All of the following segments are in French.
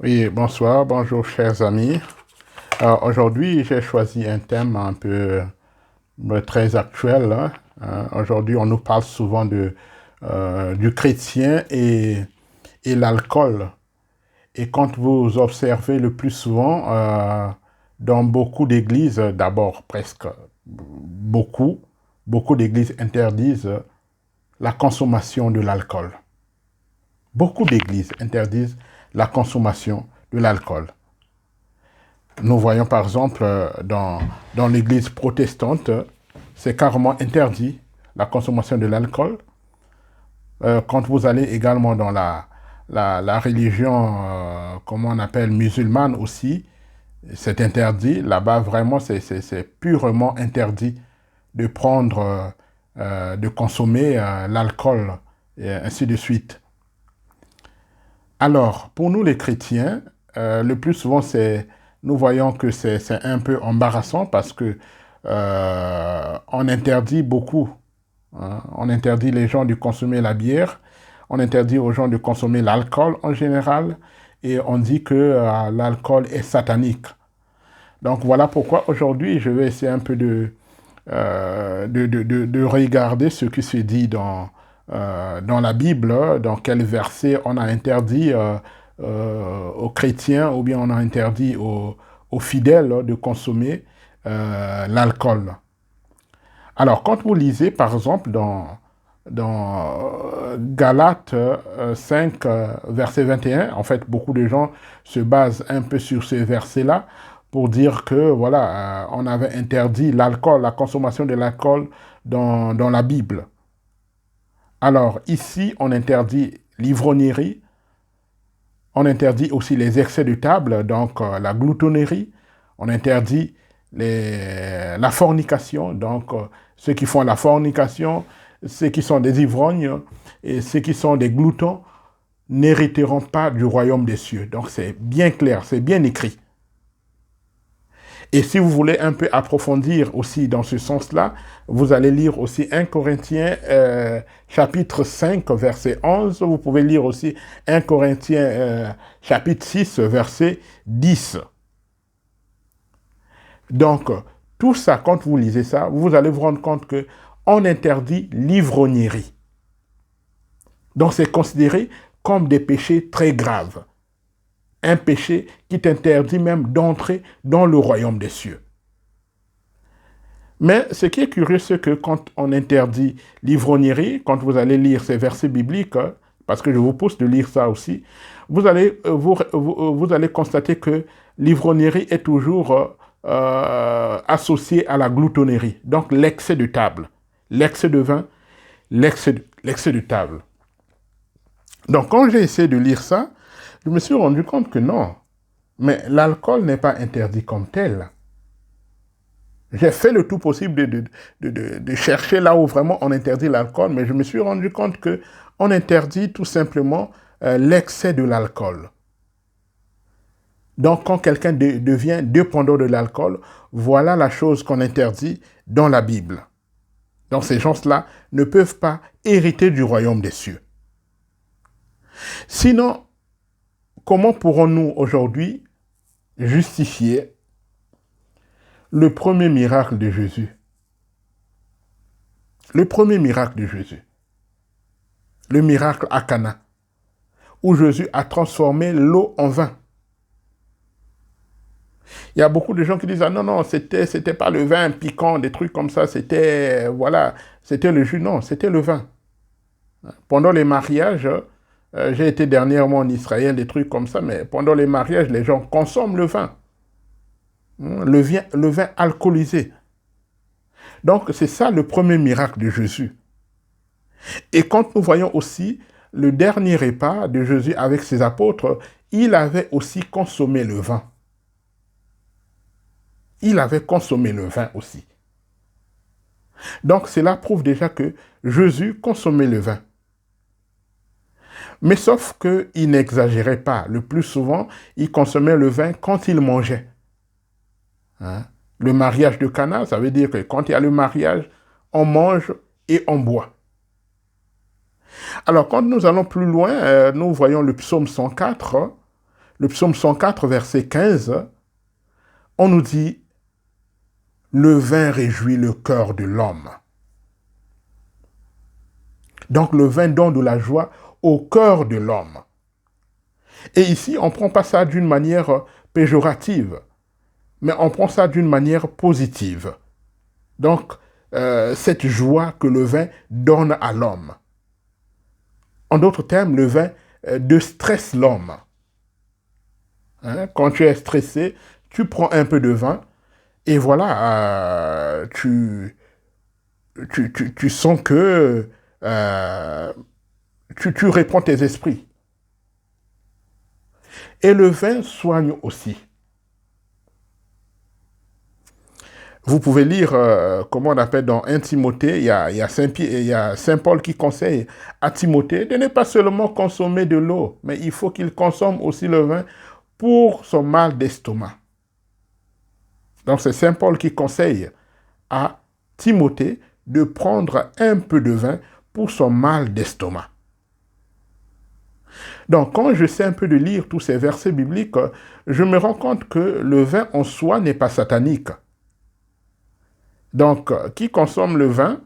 Oui, bonsoir, bonjour chers amis. Aujourd'hui, j'ai choisi un thème un peu très actuel, hein. Aujourd'hui, on nous parle souvent du chrétien et l'alcool. Et quand vous observez le plus souvent, dans beaucoup d'églises, d'abord presque beaucoup, beaucoup d'églises interdisent la consommation de l'alcool. Beaucoup d'églises interdisent la consommation de l'alcool. Nous voyons par exemple dans l'église protestante, c'est carrément interdit la consommation de l'alcool. Quand vous allez également dans la religion, comment on appelle, musulmane aussi, c'est interdit. Là-bas, vraiment, c'est purement interdit de prendre, de consommer l'alcool, et ainsi de suite. Alors, pour nous les chrétiens, le plus souvent, nous voyons que c'est un peu embarrassant parce que on interdit beaucoup, hein. On interdit les gens de consommer la bière, on interdit aux gens de consommer l'alcool en général, et on dit que l'alcool est satanique. Donc voilà pourquoi aujourd'hui, je vais essayer un peu de regarder ce qui se dit dans la Bible, dans quel verset on a interdit aux chrétiens ou bien on a interdit aux fidèles de consommer l'alcool. Alors, quand vous lisez, par exemple, dans Galates 5, verset 21, en fait, beaucoup de gens se basent un peu sur ce verset-là pour dire que, voilà, on avait interdit l'alcool, la consommation de l'alcool dans la Bible. Alors, ici, on interdit l'ivrognerie, on interdit aussi les excès de table, donc la gloutonnerie, on interdit la fornication, donc ceux qui font la fornication, ceux qui sont des ivrognes et ceux qui sont des gloutons n'hériteront pas du royaume des cieux. Donc c'est bien clair, c'est bien écrit. Et si vous voulez un peu approfondir aussi dans ce sens-là, vous allez lire aussi 1 Corinthiens chapitre 5, verset 11. Vous pouvez lire aussi 1 Corinthiens chapitre 6, verset 10. Donc, tout ça, quand vous lisez ça, vous allez vous rendre compte que on interdit l'ivrognerie. Donc, c'est considéré comme des péchés très graves. Un péché qui t'interdit même d'entrer dans le royaume des cieux. Mais ce qui est curieux, c'est que quand on interdit l'ivrognerie, quand vous allez lire ces versets bibliques, parce que je vous pousse de lire ça aussi, vous allez, vous allez constater que l'ivrognerie est toujours associée à la gloutonnerie, donc l'excès de table, l'excès de vin, l'excès de table. Donc quand j'ai essayé de lire ça, je me suis rendu compte que non, mais l'alcool n'est pas interdit comme tel. J'ai fait le tout possible de chercher là où vraiment on interdit l'alcool, mais je me suis rendu compte qu'on interdit tout simplement l'excès de l'alcool. Donc, quand quelqu'un devient dépendant de l'alcool, voilà la chose qu'on interdit dans la Bible. Donc, ces gens-là ne peuvent pas hériter du royaume des cieux. Sinon, comment pourrons-nous aujourd'hui justifier le premier miracle de Jésus? Le premier miracle de Jésus. Le miracle à Cana, où Jésus a transformé l'eau en vin. Il y a beaucoup de gens qui disent, ah non, non, c'était pas le vin piquant, des trucs comme ça, c'était, voilà, c'était le jus. Non, c'était le vin. Pendant les mariages, j'ai été dernièrement en Israël, des trucs comme ça, mais pendant les mariages, les gens consomment le vin. Le vin alcoolisé. Donc, c'est ça le premier miracle de Jésus. Et quand nous voyons aussi le dernier repas de Jésus avec ses apôtres, il avait aussi consommé le vin. Il avait consommé le vin aussi. Donc cela prouve déjà que Jésus consommait le vin. Mais sauf qu'il n'exagérait pas. Le plus souvent, il consommait le vin quand il mangeait. Hein? Le mariage de Cana, ça veut dire que quand il y a le mariage, on mange et on boit. Alors quand nous allons plus loin, nous voyons le psaume 104. le psaume 104, verset 15, on nous dit « Le vin réjouit le cœur de l'homme ». Donc le vin donne de la joie au cœur de l'homme. Et ici, on ne prend pas ça d'une manière péjorative, mais on prend ça d'une manière positive. Donc, cette joie que le vin donne à l'homme. En d'autres termes, le vin déstresse l'homme. Hein? Quand tu es stressé, tu prends un peu de vin et voilà, tu sens que tu reprends tes esprits. Et le vin soigne aussi. Vous pouvez lire, comment on appelle dans 1 Timothée, il y a Saint Paul qui conseille à Timothée de ne pas seulement consommer de l'eau, mais il faut qu'il consomme aussi le vin pour son mal d'estomac. Donc c'est Saint Paul qui conseille à Timothée de prendre un peu de vin pour son mal d'estomac. Donc quand j'essaie un peu de lire tous ces versets bibliques, je me rends compte que le vin en soi n'est pas satanique. Donc, qui consomme le vin,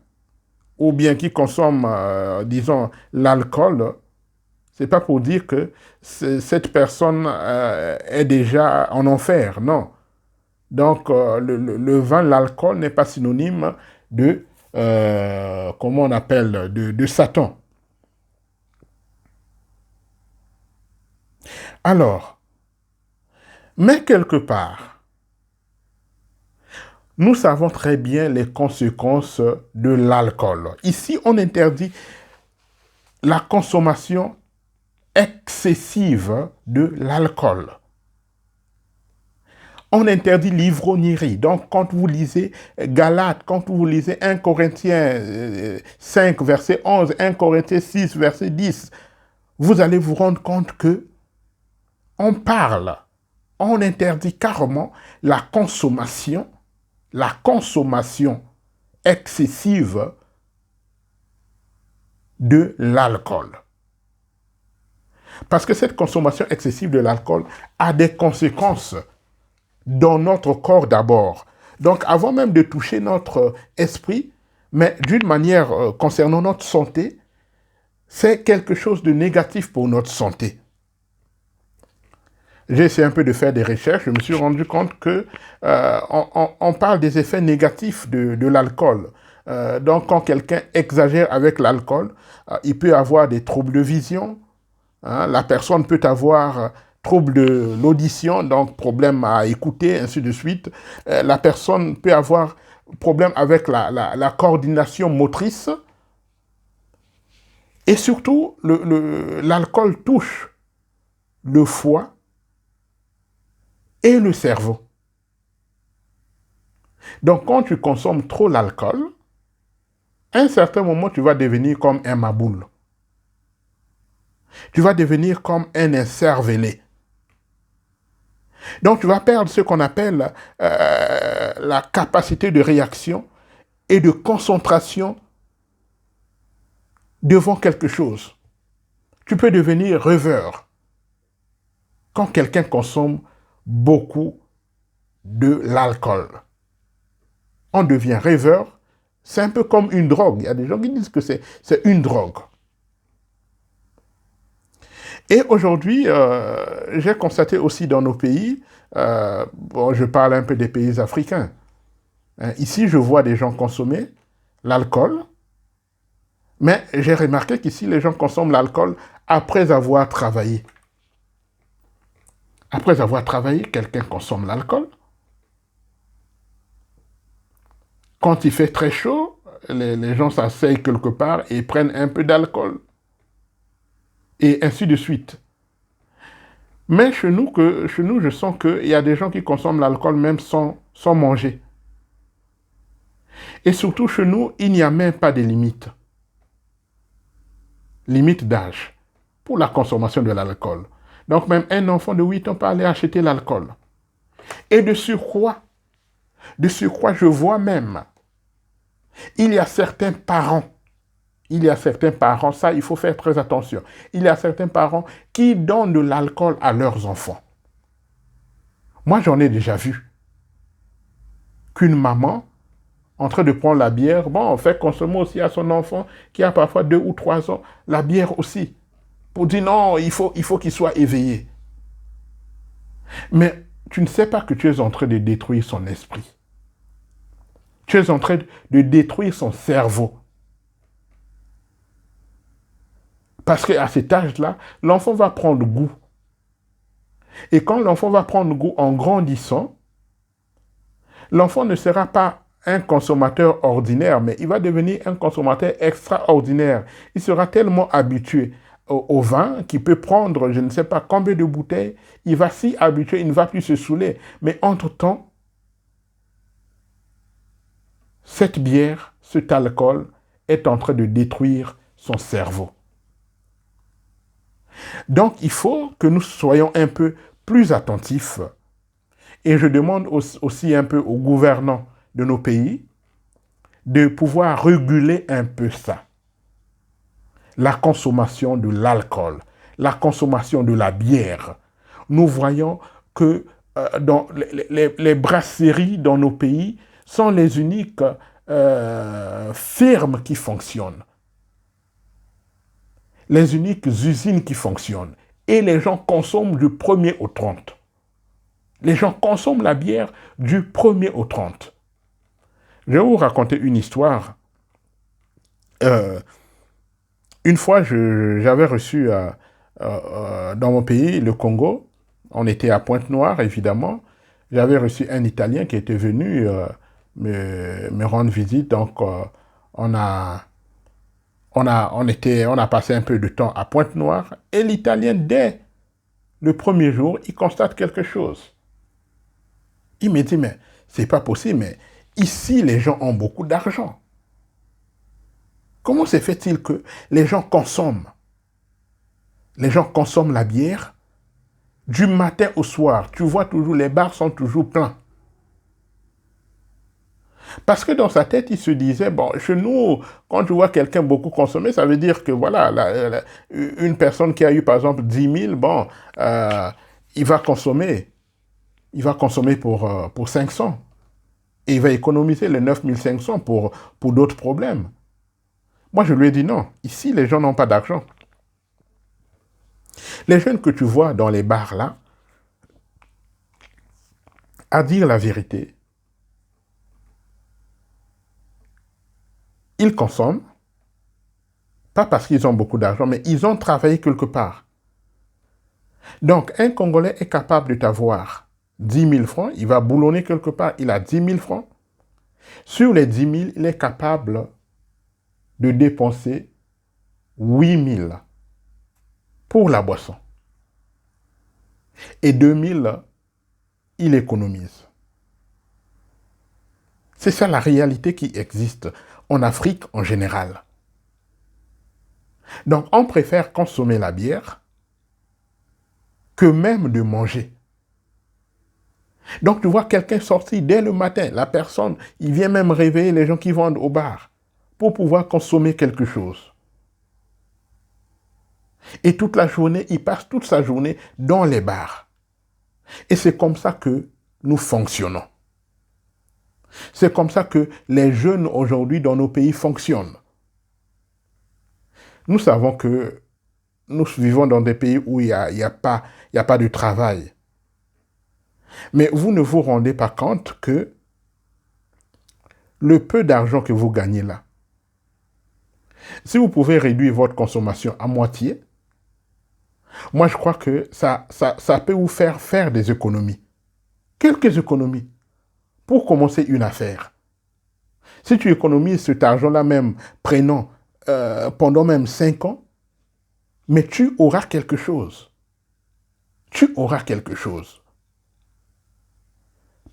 ou bien qui consomme, disons, l'alcool, c'est pas pour dire que cette personne est déjà en enfer, non. Donc, le vin, l'alcool n'est pas synonyme de, comment on appelle, de Satan. Alors, mais quelque part, nous savons très bien les conséquences de l'alcool. Ici, on interdit la consommation excessive de l'alcool. On interdit l'ivrognerie. Donc, quand vous lisez Galates, quand vous lisez 1 Corinthiens 5, verset 11, 1 Corinthiens 6, verset 10, vous allez vous rendre compte que on interdit carrément la consommation excessive de l'alcool. Parce que cette consommation excessive de l'alcool a des conséquences dans notre corps d'abord. Donc avant même de toucher notre esprit, mais d'une manière concernant notre santé, c'est quelque chose de négatif pour notre santé. J'ai essayé un peu de faire des recherches, je me suis rendu compte que on parle des effets négatifs de l'alcool. Donc, quand quelqu'un exagère avec l'alcool, il peut avoir des troubles de vision. Hein, la personne peut avoir trouble de l'audition, donc problème à écouter, ainsi de suite. La personne peut avoir problème avec la coordination motrice. Et surtout, l'alcool touche le foie et le cerveau. Donc, quand tu consommes trop l'alcool, à un certain moment, tu vas devenir comme un maboule. Tu vas devenir comme un incervelé. Donc, tu vas perdre ce qu'on appelle la capacité de réaction et de concentration devant quelque chose. Tu peux devenir rêveur quand quelqu'un consomme beaucoup de l'alcool. On devient rêveur, c'est un peu comme une drogue. Il y a des gens qui disent que c'est une drogue. Et aujourd'hui, j'ai constaté aussi dans nos pays, je parle un peu des pays africains, ici je vois des gens consommer l'alcool, mais j'ai remarqué qu'ici les gens consomment l'alcool après avoir travaillé. Après avoir travaillé, quelqu'un consomme l'alcool. Quand il fait très chaud, les gens s'asseyent quelque part et prennent un peu d'alcool. Et ainsi de suite. Mais chez nous, je sens qu'il y a des gens qui consomment l'alcool même sans manger. Et surtout, chez nous, il n'y a même pas de limite. Limite d'âge pour la consommation de l'alcool. Donc même un enfant de 8 ans peut aller acheter l'alcool. Et de surcroît, je vois même, il y a certains parents, ça il faut faire très attention, il y a certains parents qui donnent de l'alcool à leurs enfants. Moi, j'en ai déjà vu qu'une maman, en train de prendre la bière, bon, on fait consommer aussi à son enfant qui a parfois 2 ou 3 ans, la bière aussi. Pour dire non, il faut qu'il soit éveillé. Mais tu ne sais pas que tu es en train de détruire son esprit. Tu es en train de détruire son cerveau. Parce qu'à cet âge-là, l'enfant va prendre goût. Et quand l'enfant va prendre goût en grandissant, l'enfant ne sera pas un consommateur ordinaire, mais il va devenir un consommateur extraordinaire. Il sera tellement habitué au vin qu'il peut prendre, je ne sais pas combien de bouteilles, il va s'y habituer, il ne va plus se saouler. Mais entre-temps, cette bière, cet alcool est en train de détruire son cerveau. Donc, il faut que nous soyons un peu plus attentifs. Et je demande aussi un peu aux gouvernants de nos pays de pouvoir réguler un peu ça. La consommation de l'alcool, la consommation de la bière. Nous voyons que dans les brasseries dans nos pays sont les uniques firmes qui fonctionnent. Les uniques usines qui fonctionnent. Et les gens consomment du 1er au 30. Les gens consomment la bière du 1er au 30. Je vais vous raconter une histoire. Une fois, j'avais reçu dans mon pays, le Congo, on était à Pointe-Noire, évidemment, j'avais reçu un Italien qui était venu me rendre visite. Donc, on a passé un peu de temps à Pointe-Noire. Et l'Italien, dès le premier jour, il constate quelque chose. Il me dit, mais c'est pas possible, mais ici, les gens ont beaucoup d'argent. Comment se fait-il que les gens consomment? Les gens consomment la bière du matin au soir. Tu vois toujours, les bars sont toujours pleins. Parce que dans sa tête, il se disait, bon, chez nous, quand je vois quelqu'un beaucoup consommer, ça veut dire que voilà, une personne qui a eu par exemple 10 000, bon, il va consommer pour 500. Et il va économiser les 9 500 pour d'autres problèmes. Moi, je lui ai dit non, ici, les gens n'ont pas d'argent. Les jeunes que tu vois dans les bars là, à dire la vérité, ils consomment, pas parce qu'ils ont beaucoup d'argent, mais ils ont travaillé quelque part. Donc, un Congolais est capable de t'avoir 10 000 francs, il va boulonner quelque part, il a 10 000 francs. Sur les 10 000, il est capable de dépenser 8 000 pour la boisson. Et 2 000, il économise. C'est ça la réalité qui existe en Afrique en général. Donc, on préfère consommer la bière que même de manger. Donc, tu vois quelqu'un sortir dès le matin, la personne, il vient même réveiller les gens qui vendent au bar pour pouvoir consommer quelque chose. Et toute la journée, il passe toute sa journée dans les bars. Et c'est comme ça que nous fonctionnons. C'est comme ça que les jeunes aujourd'hui dans nos pays fonctionnent. Nous savons que nous vivons dans des pays où il n'y a pas de travail. Mais vous ne vous rendez pas compte que le peu d'argent que vous gagnez là, si vous pouvez réduire votre consommation à moitié, moi je crois que ça peut vous faire des économies. Quelques économies pour commencer une affaire. Si tu économises cet argent-là même pendant même 5 ans, mais tu auras quelque chose. Tu auras quelque chose.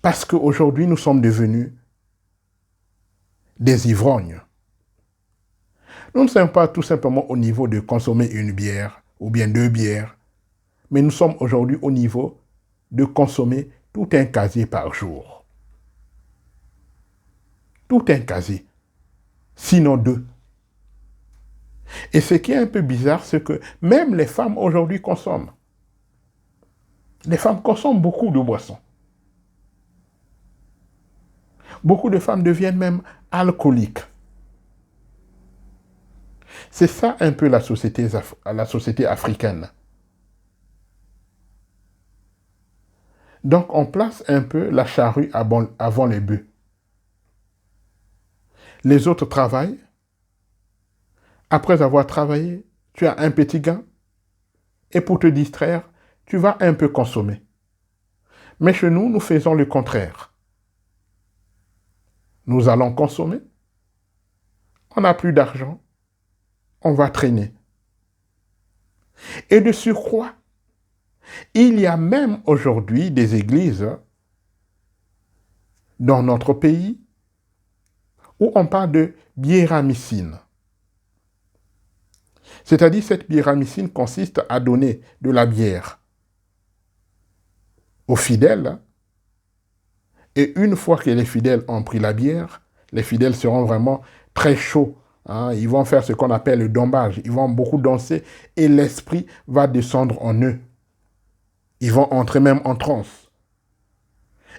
Parce qu'aujourd'hui, nous sommes devenus des ivrognes. Nous ne sommes pas tout simplement au niveau de consommer une bière ou bien 2 bières, mais nous sommes aujourd'hui au niveau de consommer tout un casier par jour. Tout un casier, sinon 2. Et ce qui est un peu bizarre, c'est que même les femmes aujourd'hui consomment. Les femmes consomment beaucoup de boissons. Beaucoup de femmes deviennent même alcooliques. C'est ça un peu la société africaine. Donc on place un peu la charrue avant les bœufs. Les autres travaillent. Après avoir travaillé, tu as un petit gain. Et pour te distraire, tu vas un peu consommer. Mais chez nous, nous faisons le contraire. Nous allons consommer. On n'a plus d'argent. On va traîner. Et de surcroît, il y a même aujourd'hui des églises dans notre pays où on parle de biéramicine. C'est-à-dire cette biéramicine consiste à donner de la bière aux fidèles. Et une fois que les fidèles ont pris la bière, les fidèles seront vraiment très chauds. Ils vont faire ce qu'on appelle le dombage. Ils vont beaucoup danser et l'esprit va descendre en eux. Ils vont entrer même en transe.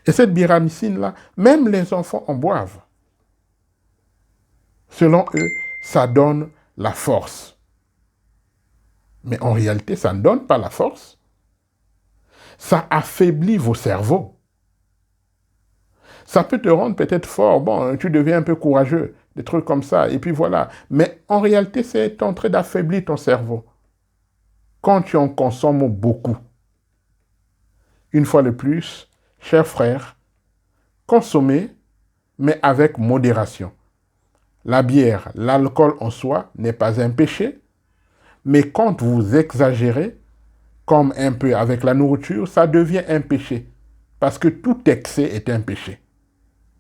Et cette biéramicine-là, même les enfants en boivent. Selon eux, ça donne la force. Mais en réalité, ça ne donne pas la force. Ça affaiblit vos cerveaux. Ça peut te rendre peut-être fort. Bon, tu deviens un peu courageux, des trucs comme ça. Et puis voilà. Mais en réalité, c'est en train d'affaiblir ton cerveau. Quand tu en consommes beaucoup. Une fois de plus, chers frères, consommez, mais avec modération. La bière, l'alcool en soi n'est pas un péché. Mais quand vous exagérez, comme un peu avec la nourriture, ça devient un péché. Parce que tout excès est un péché.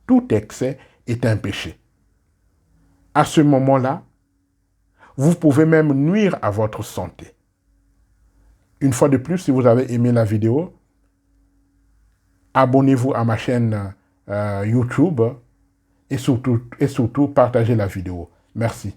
Tout excès est un péché. À ce moment-là, vous pouvez même nuire à votre santé. Une fois de plus, si vous avez aimé la vidéo, abonnez-vous à ma chaîne YouTube et surtout partagez la vidéo. Merci.